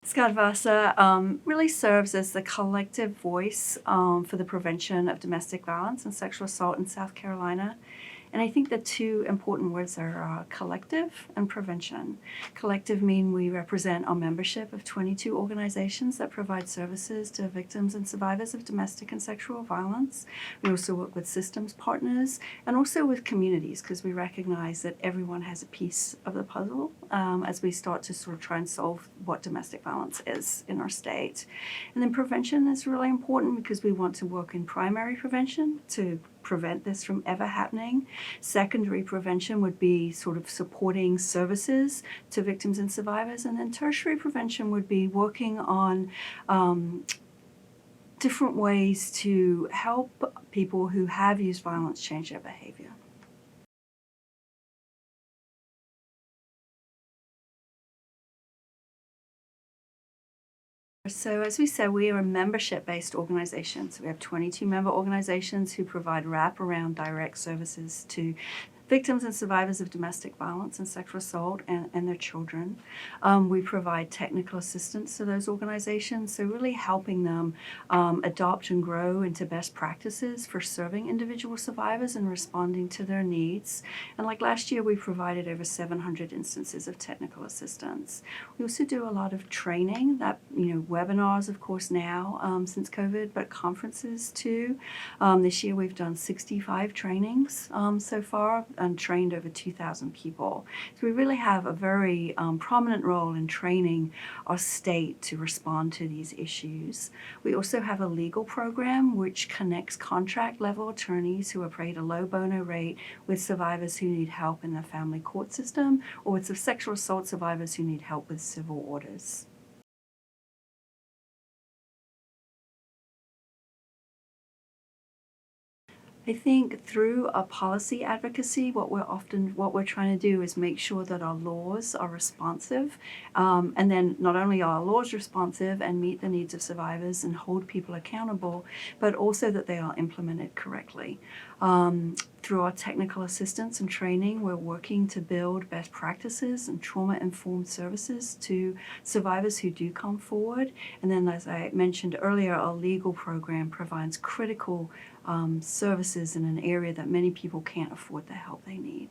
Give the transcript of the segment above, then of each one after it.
SCCADVASA really serves as the collective voice for the prevention of domestic violence and sexual assault in South Carolina. And I think the two important words are collective and prevention. Collective mean we represent our membership of 22 organizations that provide services to victims and survivors of domestic and sexual violence. We also work with systems partners and also with communities, because we recognize that everyone has a piece of the puzzle as we start to sort of try and solve what domestic violence is in our state. And then prevention is really important because we want to work in primary prevention to prevent this from ever happening. Secondary prevention would be sort of supporting services to victims and survivors. And then tertiary prevention would be working on different ways to help people who have used violence change their behavior. So as we said, we are a membership-based organization. So we have 22 member organizations who provide wraparound direct services to victims and survivors of domestic violence and sexual assault and their children. We provide technical assistance to those organizations, so really helping them adopt and grow into best practices for serving individual survivors and responding to their needs. And like last year, we provided over 700 instances of technical assistance. We also do a lot of training, that webinars, of course, now since COVID, but conferences too. This year, we've done 65 trainings so far, and trained over 2,000 people. So we really have a very prominent role in training our state to respond to these issues. We also have a legal program which connects contract level attorneys who are paid a low bono rate with survivors who need help in the family court system, or with sexual assault survivors who need help with civil orders. I think through a policy advocacy, what we're trying to do is make sure that our laws are responsive, and then not only are our laws responsive and meet the needs of survivors and hold people accountable, but also that they are implemented correctly. Through our technical assistance and training, we're working to build best practices and trauma-informed services to survivors who do come forward. And then, as I mentioned earlier, our legal program provides critical services in an area that many people can't afford the help they need.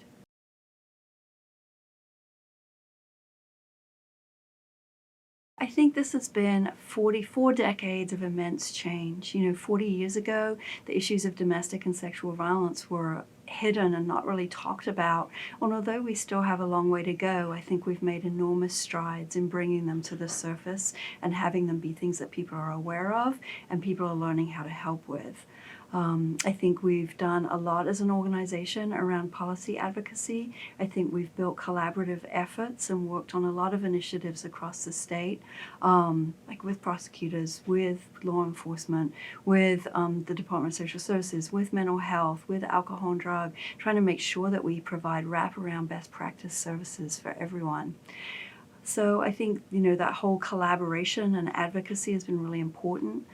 I think this has been 44 decades of immense change. 40 years ago, the issues of domestic and sexual violence were hidden and not really talked about. And although we still have a long way to go, I think we've made enormous strides in bringing them to the surface and having them be things that people are aware of and people are learning how to help with. I think we've done a lot as an organization around policy advocacy. I think we've built collaborative efforts and worked on a lot of initiatives across the state, like with prosecutors, with law enforcement, with the Department of Social Services, with mental health, with alcohol and drug, trying to make sure that we provide wraparound best practice services for everyone. So I think, that whole collaboration and advocacy has been really important.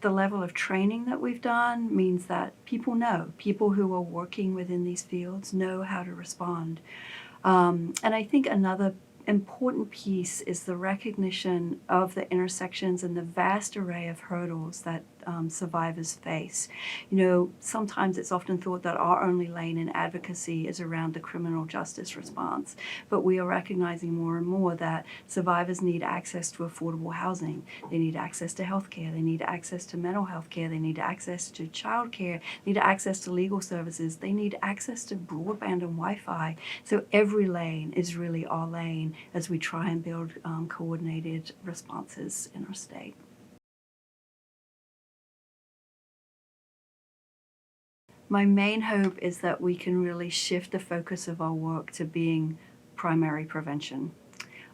The level of training that we've done means that people who are working within these fields know how to respond. And I think another important piece is the recognition of the intersections and the vast array of hurdles that survivors face. Sometimes it's often thought that our only lane in advocacy is around the criminal justice response, but we are recognizing more and more that survivors need access to affordable housing, they need access to health care, they need access to mental health care, they need access to child care, they need access to legal services, they need access to broadband and Wi-Fi. So every lane is really our lane as we try and build coordinated responses in our state. My main hope is that we can really shift the focus of our work to being primary prevention.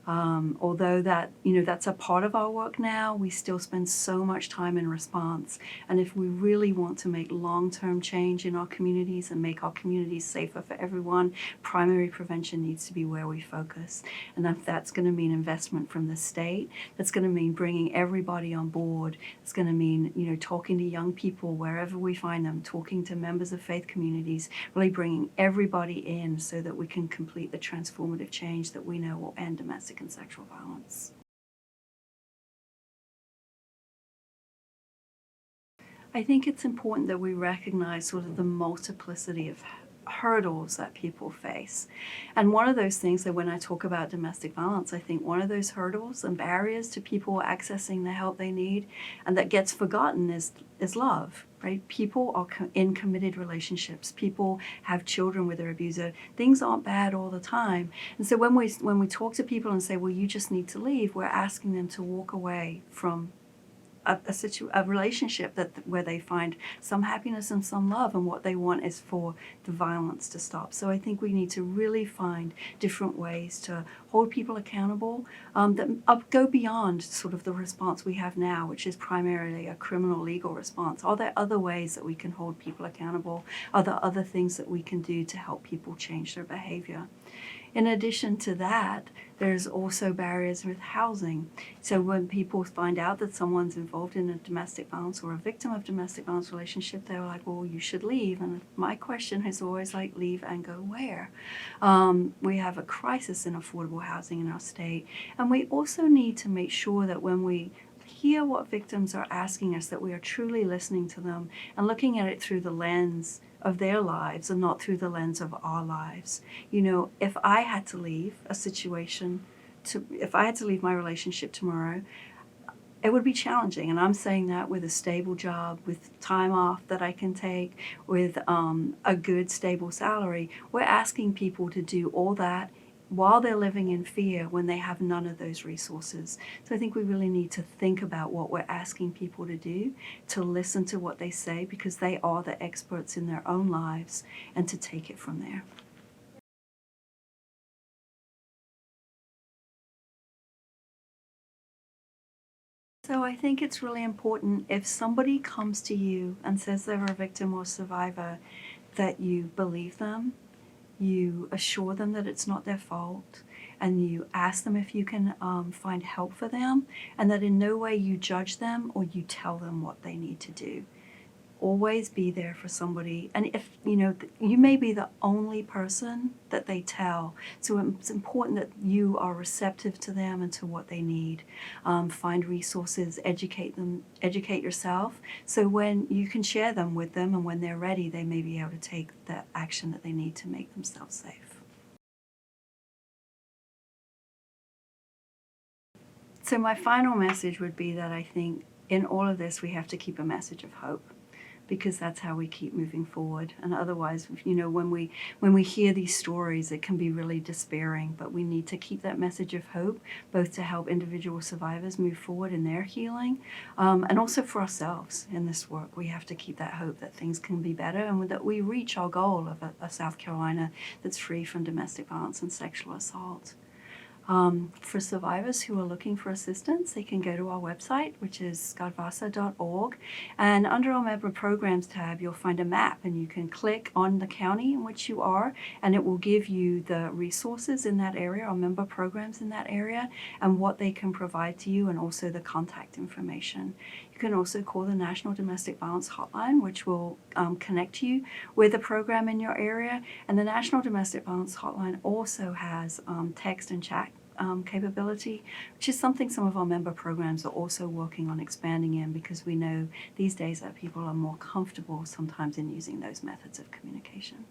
Although that's a part of our work now, we still spend so much time in response. And if we really want to make long-term change in our communities and make our communities safer for everyone, primary prevention needs to be where we focus. And if that's going to mean investment from the state, that's going to mean bringing everybody on board. It's going to mean, talking to young people wherever we find them, talking to members of faith communities, really bringing everybody in so that we can complete the transformative change that we know will end domestic and sexual violence. I think it's important that we recognize sort of the multiplicity of hurdles that people face. And one of those things that when I talk about domestic violence, I think one of those hurdles and barriers to people accessing the help they need and that gets forgotten is love, right? People are in committed relationships. People have children with their abuser. Things aren't bad all the time. And so when we talk to people and say, well, you just need to leave, we're asking them to walk away from a relationship where they find some happiness and some love, and what they want is for the violence to stop. So I think we need to really find different ways to hold people accountable that go beyond sort of the response we have now, which is primarily a criminal legal response. Are there other ways that we can hold people accountable? Are there other things that we can do to help people change their behavior? In addition to that, there's also barriers with housing. So when people find out that someone's involved in a domestic violence or a victim of domestic violence relationship, they're like, well, you should leave. And my question is always like, leave and go where? We have a crisis in affordable housing in our state. And we also need to make sure that when we hear what victims are asking us, that we are truly listening to them and looking at it through the lens of their lives and not through the lens of our lives. You know, if I had to leave a situation, if I had to leave my relationship tomorrow, it would be challenging. And I'm saying that with a stable job, with time off that I can take, with a good, stable salary. We're asking people to do all that while they're living in fear when they have none of those resources. So I think we really need to think about what we're asking people to do, to listen to what they say, because they are the experts in their own lives, and to take it from there. So I think it's really important if somebody comes to you and says they're a victim or survivor, that you believe them, you assure them that it's not their fault, and you ask them if you can find help for them, and that in no way you judge them or you tell them what they need to do. Always be there for somebody. And if, you know, you may be the only person that they tell, so it's important that you are receptive to them and to what they need. Find resources, educate them, educate yourself, so when you can share them with them, and when they're ready, they may be able to take the action that they need to make themselves safe. So my final message would be that I think in all of this we have to keep a message of hope, because that's how we keep moving forward. And otherwise, you know, when we hear these stories, it can be really despairing, but we need to keep that message of hope, both to help individual survivors move forward in their healing, and also for ourselves in this work. We have to keep that hope that things can be better, and that we reach our goal of a South Carolina that's free from domestic violence and sexual assault. For survivors who are looking for assistance, they can go to our website, which is SCCADVASA.org, and under our Member Programs tab, you'll find a map, and you can click on the county in which you are, and it will give you the resources in that area, our member programs in that area, and what they can provide to you, and also the contact information. You can also call the National Domestic Violence Hotline, which will connect you with a program in your area, and the National Domestic Violence Hotline also has text and chat capability, which is something some of our member programs are also working on expanding in, because we know these days that people are more comfortable sometimes in using those methods of communication.